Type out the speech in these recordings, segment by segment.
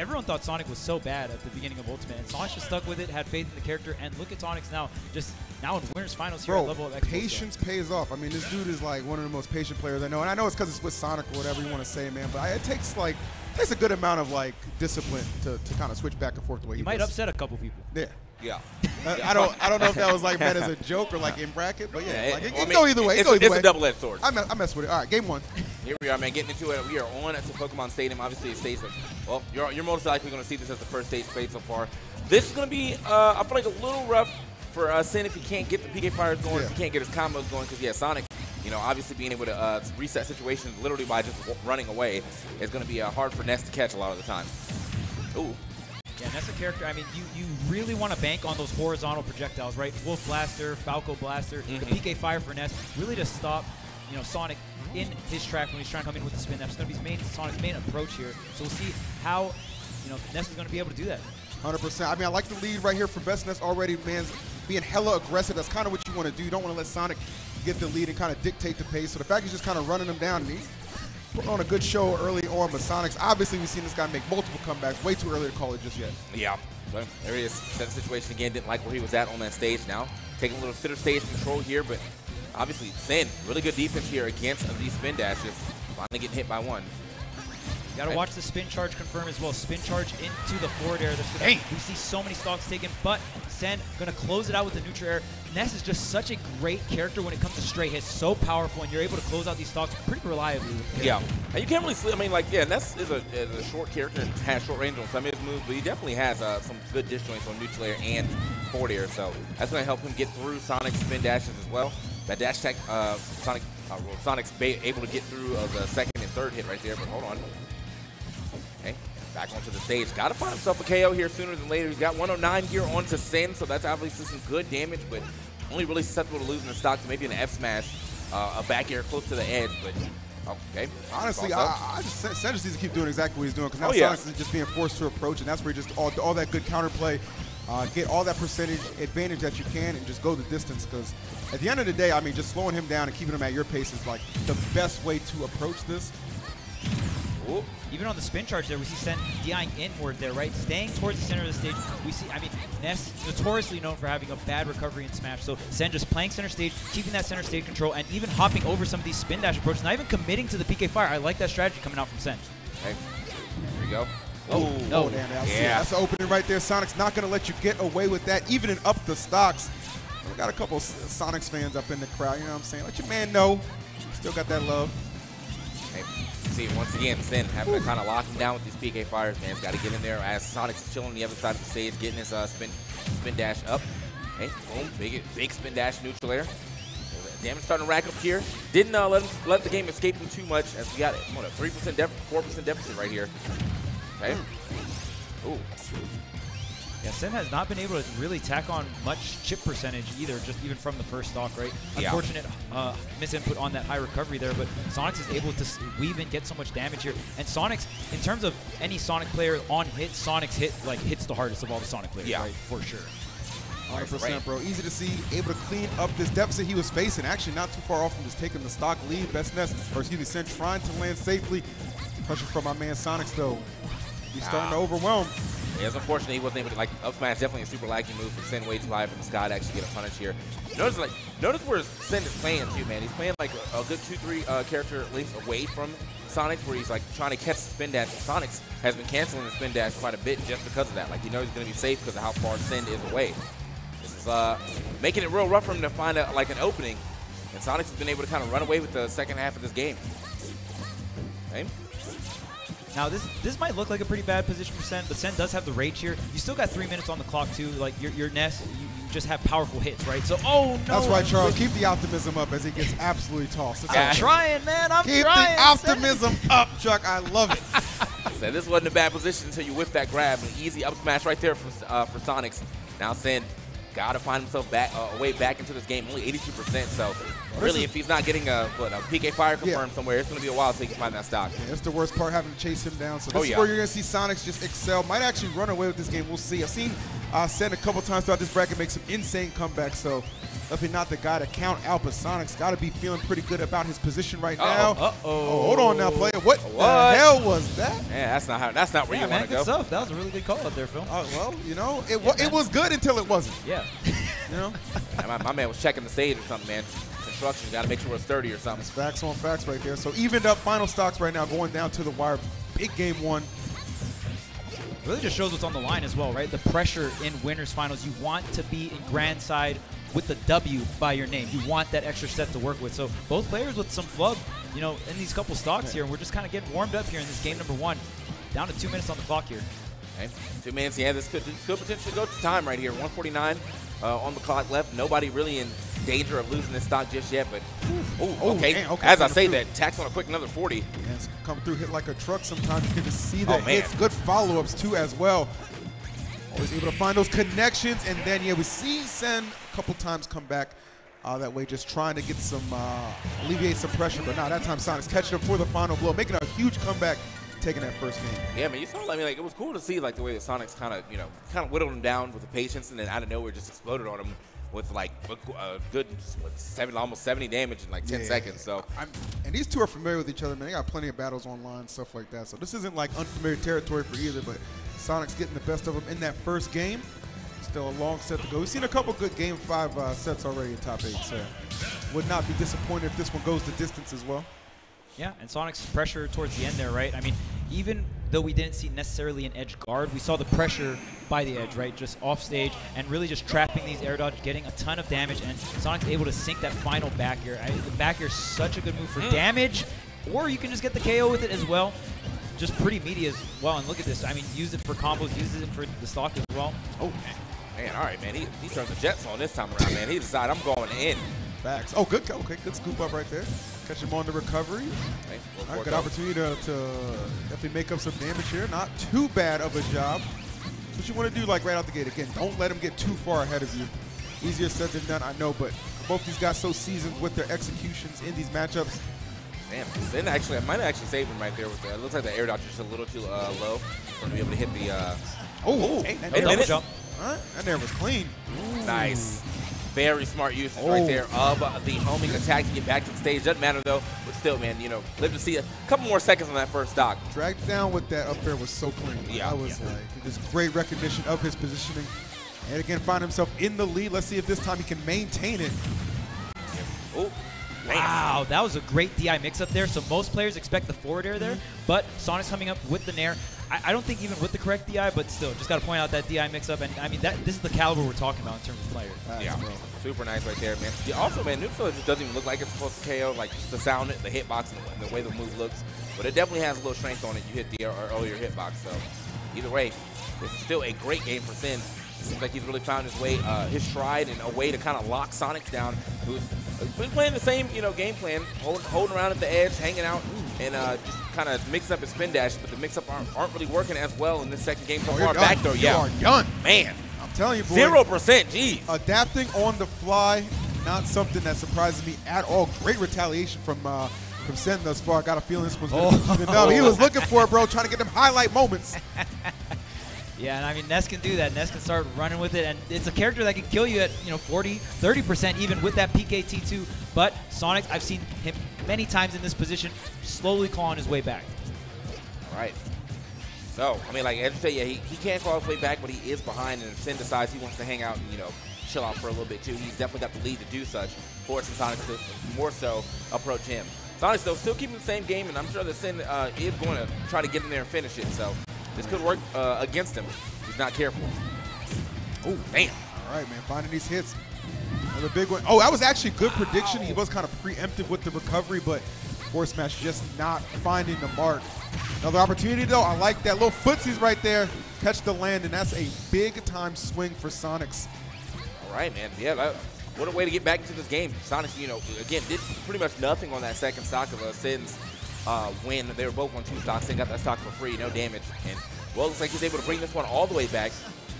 everyone thought Sonic was so bad at the beginning of Ultimate, and Sonix just stuck with it, had faith in the character, and look at Sonix now, now in winners finals here at level of Expo. Patience pays off. I mean, this dude is like one of the most patient players I know, and I know it's because it's with Sonic or whatever you want to say, man. But it takes a good amount of like discipline to kind of switch back and forth the way he might upset a couple people. Yeah. Yeah. I don't know if that was like meant as a joke or like in bracket, but yeah, Yeah, like, it I can mean, go either way. It's a double-edged sword. I mess with it. All right, game 1. Here we are, man, getting into it. We are on to Pokemon Stadium. Obviously, a stage that, well, you're most likely going to see this as the first stage played so far. This is going to be, I feel like, a little rough for Sin if he can't get the PK Fires going, if he can't get his combos going, because, yeah, Sonic, you know, obviously being able to reset situations literally by just running away is going to be hard for Ness to catch a lot of the time. Ooh. Yeah, Ness a character, I mean, you really want to bank on those horizontal projectiles, right? Wolf Blaster, Falco Blaster, the PK Fire for Ness, really to stop, you know, Sonic in his track when he's trying to come in with the spin. That's going to be Sonic's main approach here. So we'll see how, you know, Ness is going to be able to do that. 100%. I mean, I like the lead right here for Best Ness already, man. Being hella aggressive, that's kind of what you want to do. You don't want to let Sonic get the lead and kind of dictate the pace. So the fact he's just kind of running them down, and he's put on a good show early on, but Sonic's obviously we've seen this guy make multiple comebacks. Way too early to call it just yet. Yeah. So there he is. Set the situation again. Didn't like where he was at on that stage now. Taking a little center stage control here, but obviously Sin, really good defense here against these spin dashes. Finally getting hit by one. You got to watch the spin charge confirm as well. Spin charge into the forward air. We see so many stocks taken, but Sen going to close it out with the neutral air. Ness is just such a great character when it comes to straight hits. So powerful, and you're able to close out these stocks pretty reliably. Yeah, and you can't really sleep. I mean, like, yeah, Ness is a short character and has short range on some of his moves, but he definitely has some good disjoints on neutral air and forward air, so that's going to help him get through Sonic's spin dashes as well. That dash tech, Sonic's able to get through the second and third hit right there, but hold on. Okay, back onto the stage. Got to find himself a KO here sooner than later. He's got 109 here onto Sin, so that's obviously some good damage, but only really susceptible to losing the stock to maybe an F smash, a back air close to the edge, but okay. Honestly, Sen just needs to keep doing exactly what he's doing, because now Sonix is just being forced to approach, and that's where you just all that good counterplay, get all that percentage advantage that you can, and just go the distance, because at the end of the day, I mean, just slowing him down and keeping him at your pace is like the best way to approach this. Ooh. Even on the spin charge there, we see Sen DIing inward there, right? Staying towards the center of the stage. We see, I mean, Ness notoriously known for having a bad recovery in Smash. So Sen just playing center stage, keeping that center stage control, and even hopping over some of these spin dash approaches, not even committing to the PK Fire. I like that strategy coming out from Sen. Okay, here we go. Oh, no. Damn, that's the opening right there. Sonic's not going to let you get away with that, even in up the stocks. We got a couple Sonix fans up in the crowd, you know what I'm saying? Let your man know. Still got that love. Okay. See, once again, Sin having to kind of lock him down with these PK Fires, man. He's got to get in there as Sonic's chilling on the other side of the stage, getting his spin dash up. Okay, boom, big spin dash neutral air. Damage starting to rack up here. Didn't let the game escape him too much, as we got what, a 3% deficit, 4% deficit right here. Okay. Ooh. Yeah, Sen has not been able to really tack on much chip percentage either, just even from the first stock, right? Yeah. Unfortunate misinput on that high recovery there, but Sonix is able to weave and get so much damage here. And Sonix, in terms of any Sonic player on hit, Sonix hits the hardest of all the Sonic players, right? For sure. 100%, bro. Easy to see, able to clean up this deficit he was facing. Actually, not too far off from just taking the stock lead. Best Ness, or excuse me, Sen trying to land safely. Pressure from my man Sonix, though. He's starting to overwhelm. Yeah, it's unfortunate he wasn't able to, like, up smash, definitely a super laggy move for Sin, way too high for the Sky to actually get a punish here. Notice where Sin is playing too, man. He's playing like a good 2-3 character lengths away from Sonix, where he's like trying to catch the spin dash. Sonix has been canceling the spin dash quite a bit just because of that. Like, he knows he's going to be safe because of how far Sin is away. This is making it real rough for him to find like an opening, and Sonix has been able to kind of run away with the second half of this game. Okay. Now, this might look like a pretty bad position for Sen, but Sen does have the rage here. You still got 3 minutes on the clock, too. Like, your Ness, you just have powerful hits, right? So, oh, no. That's right, Charles. Keep the optimism up as he gets absolutely tossed. I'm trying, man. I'm trying. Keep the optimism up, Chuck. I love it. So this wasn't a bad position until you whip that grab. An easy up smash right there for Sonix. Now, Sen got to find himself way back into this game, only 82%. So, really, if he's not getting a PK Fire confirmed somewhere, it's going to be a while until he can find that stock. Yeah, that's the worst part, having to chase him down. So this is where you're going to see Sonix just excel. Might actually run away with this game. We'll see. I've seen Sen a couple times throughout this bracket make some insane comebacks. So definitely not the guy to count out, but Sonic's got to be feeling pretty good about his position right now. Oh, hold on now, player. What the hell was that? Yeah, that's not where you want to go. Good stuff. That was a really good call out there, Phil. Well, you know, it was good until it wasn't. Yeah. You know? my man was checking the stage or something, man. Construction, got to make sure it's 30 or something. It's facts on facts right there. So evened up final stocks right now, going down to the wire. Big game one. Really just shows what's on the line as well, right? The pressure in winners finals. You want to be in grand side with the W by your name. You want that extra set to work with. So both players with some flub, you know, in these couple stocks here. And we're just kind of getting warmed up here in this game number one. Down to 2 minutes on the clock here. Okay. 2 minutes, yeah, this could potentially go to time right here. 149 on the clock left. Nobody really in danger of losing this stock just yet, but okay. Man, As I say that, tax on a quick another 40. Yeah, it's come through, hit like a truck sometimes. You can just see the hits. Good follow-ups too as well. Always able to find those connections, and then we see Sen a couple times come back that way, just trying to get some alleviate some pressure. But now that time Sonic's catching up for the final blow, making a huge comeback, taking that first game. Yeah, man, you saw, I mean, like, it was cool to see like the way that Sonix kind of whittled him down with the patience, and then out of nowhere just exploded on him with like a good almost 70 damage in like 10 seconds. So, and these two are familiar with each other, man. They got plenty of battles online, stuff like that. So this isn't like unfamiliar territory for either. But Sonic's getting the best of them in that first game. Still a long set to go. We've seen a couple good Game 5 sets already in top 8. So would not be disappointed if this one goes the distance as well. Yeah, and Sonic's pressure towards the end there, right? I mean, even though we didn't see necessarily an edge guard, we saw the pressure by the edge, right? Just off stage and really just trapping these air dodges, getting a ton of damage, and Sonic's able to sink that final back air. The back air is such a good move for damage, or you can just get the KO with it as well. Just pretty meaty as well, and look at this. I mean, use it for combos, uses it for the stock as well. Oh, man, all right, man. He turns the Jets on this time around, man. He decided, I'm going in. Facts. Oh, good. Okay, good scoop up right there. Catch him on the recovery. Okay, all right, good opportunity to definitely make up some damage here. Not too bad of a job. That's what you want to do, like right out the gate. Again, don't let him get too far ahead of you. Easier said than done, I know, but both these guys so seasoned with their executions in these matchups. Damn, then actually, I might have actually saved him right there with the. It looks like the air dodge is just a little too low for him to be able to hit the. That jump. That there was clean. Nice. Very smart usage right there of the homing attack to get back to the stage. Doesn't matter though, but still, man, you know, live to see a couple more seconds on that first stock. Dragged down with that up there was so clean. Yeah. That was like just great recognition of his positioning. And again, find himself in the lead. Let's see if this time he can maintain it. Oh. Wow, that was a great DI mix-up there. So most players expect the forward air there, but Sonic's coming up with the Nair. I don't think even with the correct DI, but still, just got to point out that DI mix-up. And, I mean, this is the caliber we're talking about in terms of player. Yeah, super nice right there, man. Yeah, also, man, neutral just doesn't even look like it's supposed to KO, like just the sound, the hitbox, and the way the move looks. But it definitely has a little strength on it. You hit the earlier hitbox. So either way, this is still a great game for Sin. It seems like he's really found his way, his stride, and a way to kind of lock Sonix down, who's been playing the same, game plan, holding around at the edge, hanging out, and just kind of mixing up his spin dash. But the mix-up aren't really working as well in this second game so far. Back though, You are done, man. I'm telling you, boy. 0%. Geez. Adapting on the fly, not something that surprises me at all. Great retaliation from Sen thus far. I got a feeling this one's going to be even up. He was looking for it, bro, trying to get them highlight moments. Yeah, and I mean, Ness can do that. Ness can start running with it, and it's a character that can kill you at 40, 30% even with that PKT2. But Sonix, I've seen him many times in this position, slowly clawing his way back. All right. So, I mean, like as you say, yeah, he can't claw his way back, but he is behind, and if Sin decides he wants to hang out and chill out for a little bit too, he's definitely got the lead to do such, forcing Sonix to more so approach him. Sonix though still keeping the same game, and I'm sure that Sin is going to try to get in there and finish it. So. This could work against him. He's not careful. Oh, damn. All right, man. Finding these hits. Another big one. Oh, that was actually a good prediction. He was kind of preemptive with the recovery, but Force Smash just not finding the mark. Another opportunity, though. I like that. Little footsies right there. Catch the land, and that's a big-time swing for Sonix. All right, man. Yeah, what a way to get back into this game. Sonix, again, did pretty much nothing on that second stock of Sin's win. They were both on 2 stocks. They got that stock for free, no damage. And, well, it looks like he's able to bring this one all the way back.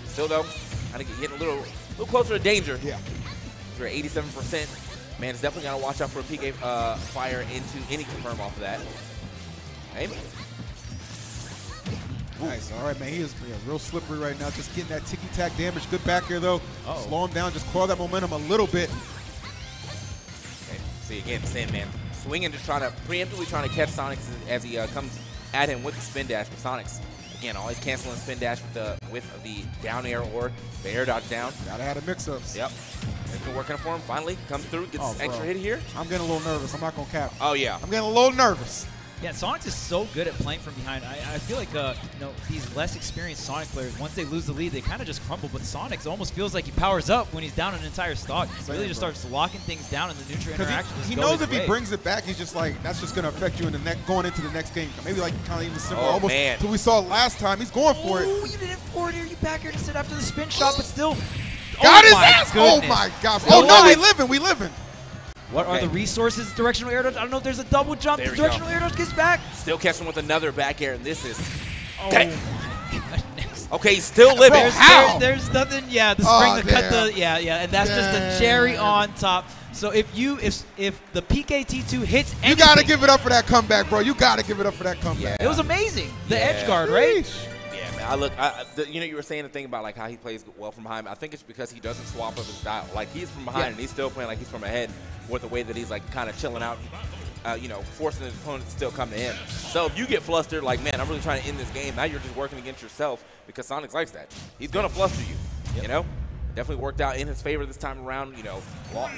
Still, though, kind of getting a little closer to danger. Yeah. You're at 87%. Man, it's definitely got to watch out for a PK fire into any confirm off of that. Hey. Nice. All right, man. He is real slippery right now. Just getting that ticky-tack damage. Good back here, though. Slow him down. Just coil that momentum a little bit. again, Sin, man. Swinging, just preemptively trying to catch Sonix as he comes at him with the spin dash. But Sonix, again, always canceling spin dash with the down air or the air dodge down. Gotta have the mix-ups. Yep. It's been working for him. Finally, comes through, gets extra hit here. I'm getting a little nervous. I'm not going to cap. Oh, yeah. I'm getting a little nervous. Yeah, Sonix is so good at playing from behind. I feel like these less experienced Sonic players, once they lose the lead, they kind of just crumble. But Sonix almost feels like he powers up when he's down an entire stock. He really just starts locking things down in the neutral interaction. He knows if he brings it back, he's just like, that's just going to affect you in the going into the next game. Maybe like kind of even similar, almost to what we saw last time. He's going for it. Oh, you didn't forward here. You back here to sit after the spin shot, but still. Got his ass! Oh my gosh. Oh no, we living. What are the resources? Directional air dodge. I don't know if there's a double jump. The directional air dodge gets back. Still catching with another back air, and this is. Oh my goodness. Okay, still living. There's nothing. Yeah, the spring to cut the. Yeah, and that's just a cherry on top. So if the PKT2 hits anything, you gotta give it up for that comeback, bro. You gotta give it up for that comeback. It was amazing. The edge guard, right? Yeah, man. You were saying the thing about like how he plays well from behind. I think it's because he doesn't swap up his style. Like he's from behind and he's still playing like he's from ahead, with the way that he's like kind of chilling out, forcing his opponent to still come to him. So if you get flustered, like, man, I'm really trying to end this game. Now you're just working against yourself because Sonix likes that. He's gonna fluster you. You know. Definitely worked out in his favor this time around.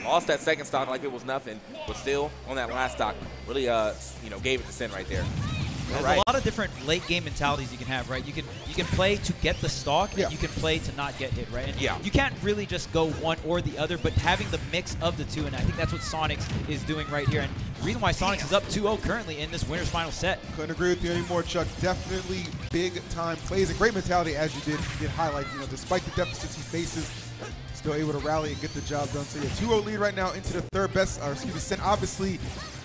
Lost that second stock like it was nothing, but still on that last stock, really, gave it to Sin right there. There's a lot of different late game mentalities you can have, right? You can play to get the stock, and you can play to not get hit, right? And you can't really just go one or the other, but having the mix of the two, and I think that's what Sonix is doing right here. And the reason why Sonix is up 2-0 currently in this winner's final set. Couldn't agree with you anymore, Chuck. Definitely big time plays. A great mentality, as you did highlight. Despite the deficits he faces, still able to rally and get the job done. So 2-0 lead right now into the third best. Sin obviously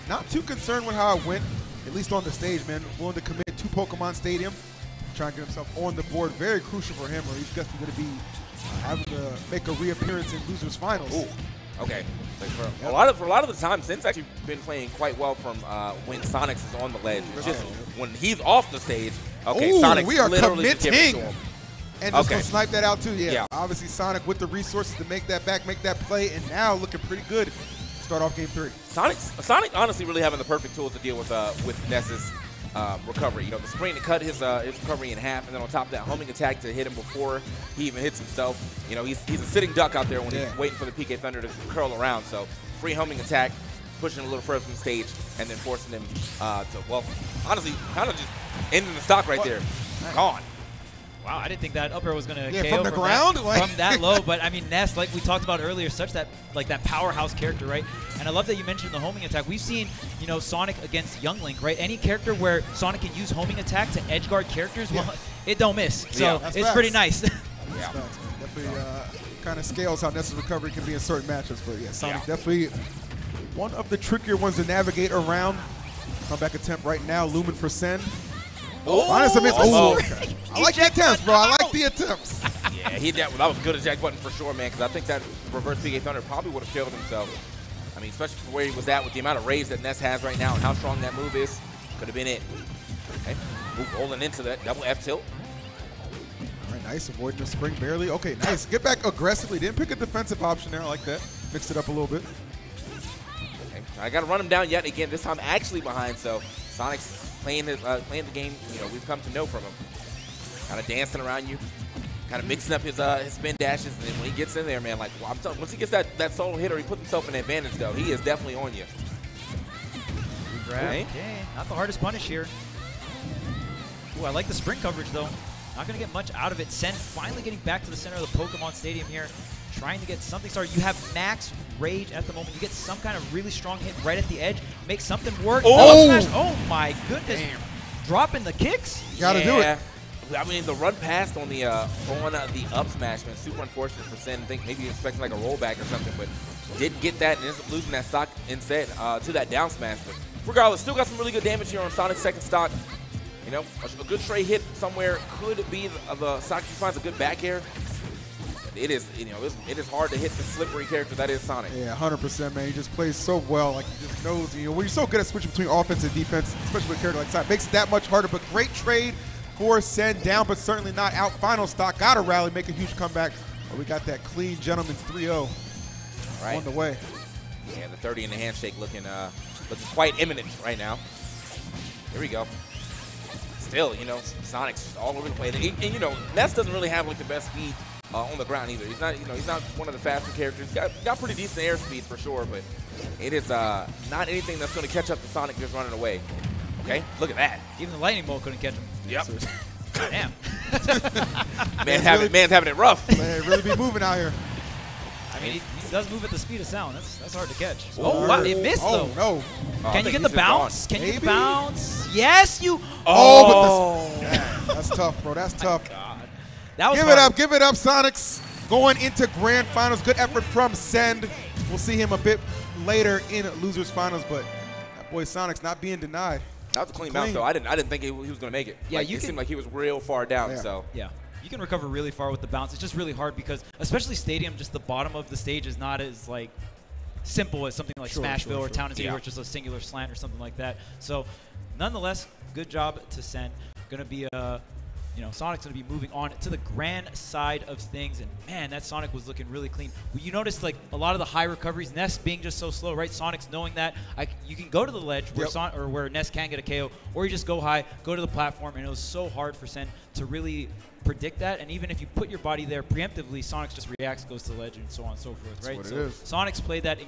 not too concerned with how it went. At least on the stage, man. Willing to commit to Pokemon Stadium. Trying to get himself on the board. Very crucial for him, or he's definitely going to be having to make a reappearance in Losers Finals. Ooh. Okay. Like for a lot of the time, Sin's actually been playing quite well from when Sonix is on the ledge. Just when he's off the stage, Sonix we are literally committing. And just going to Okay. snipe that out, too. Yeah. Obviously, Sonic with the resources to make that back, make that play, and now looking pretty good. Start off game 3. Sonic honestly really having the perfect tools to deal with Ness's recovery. The spring to cut his recovery in half, and then on top of that, homing attack to hit him before he even hits himself. He's a sitting duck out there when he's waiting for the PK Thunder to curl around. So free homing attack, pushing him a little further from the stage, and then forcing him honestly, kind of just ending the stock right there. Gone. Wow, I didn't think that up air was going to KO from the ground? From that low. But, I mean, Ness, like we talked about earlier, such that powerhouse character, right? And I love that you mentioned the homing attack. We've seen, Sonic against Young Link, right? Any character where Sonic can use homing attack to edge guard characters, well, it don't miss. So it's pretty nice. Definitely kind of scales how Ness's recovery can be in certain matchups. But, Sonic definitely one of the trickier ones to navigate around. Comeback attempt right now, looming for Sen. Honest miss. I like the attempts, bro. I like the attempts. Yeah, that was a good eject button for sure, man, because I think that reverse PK Thunder probably would have killed himself. I mean, especially for where he was at with the amount of rage that Ness has right now and how strong that move is. Could have been it. Okay, rolling into that double F tilt. All right, nice. Avoiding the spring barely. Okay, nice. Get back aggressively. Didn't pick a defensive option there. I like that. Mixed it up a little bit. Okay, I got to run him down yet again. This time actually behind, so Sonic's playing the game, we've come to know from him. Kind of dancing around you, kind of mixing up his spin dashes, and then when he gets in there, man, I'm telling you, once he gets that solo hit or he puts himself in advantage, though, he is definitely on you. Okay, not the hardest punish here. Ooh, I like the spring coverage, though. Not going to get much out of it. Sen finally getting back to the center of the Pokemon Stadium here, trying to get something started. You have max rage at the moment. You get some kind of really strong hit right at the edge, make something work. Oh my goodness. Damn. Dropping the kicks. You got to do it. I mean, the run past on the up smash, man, super unfortunate for Sen. I think maybe expecting like a rollback or something, but didn't get that and ends up losing that stock instead to that down smash. But regardless, still got some really good damage here on Sonic's second stock. A good tray hit somewhere could be the stock he finds a good back air. It is, it is hard to hit the slippery character that is Sonic. Yeah, 100%, man. He just plays so well. Like, he just knows, when you're so good at switching between offense and defense, especially with a character like Sonic, makes it that much harder. But great trade for Sen, down, but certainly not out. Final stock, got to rally, make a huge comeback. But we got that clean gentleman's 3-0 on the way. Yeah, the 30 in the handshake looking quite imminent right now. Here we go. Still, you know, Sonic's all over the place. And you know, Ness doesn't really have like the best speed on the ground either. He's not, you know, he's not one of the faster characters. Got pretty decent air speed for sure, but it is not anything that's going to catch up to Sonic just running away. Okay, look at that. Even the lightning bolt couldn't catch him. Yep. Damn. man's having it rough. Man, really be moving out here. I mean, he does move at the speed of sound. That's hard to catch. Oh, wow, it missed though. No. Can you get the bounce? Can you get the Maybe? bounce? Yes, you. Oh, but that's tough, bro. That's tough. God. That was Give hard. it up. Give it up, Sonix. Going into grand finals. Good effort from Send. We'll see him a bit later in losers finals, but that boy Sonix not being denied. That was a clean bounce, though. I didn't think he was going to make it. Yeah, like, it seemed like he was real far down. So yeah, you can recover really far with the bounce. It's just really hard because, especially Stadium, just the bottom of the stage is not as like simple as something like Smashville or Town and City, where it's just a singular slant or something like that. So, nonetheless, good job to Send. Gonna be you know, Sonic's going to be moving on to the grand side of things. And, man, that Sonic was looking really clean. You noticed, like, a lot of the high recoveries, Ness being just so slow, right? Sonic's knowing that you can go to the ledge where, where Ness can get a KO, or you just go high, go to the platform. And it was so hard for Sen to really predict that. And even if you put your body there preemptively, Sonix just reacts, goes to the ledge, and so on and so forth, right? That's so what it is. Sonic's played that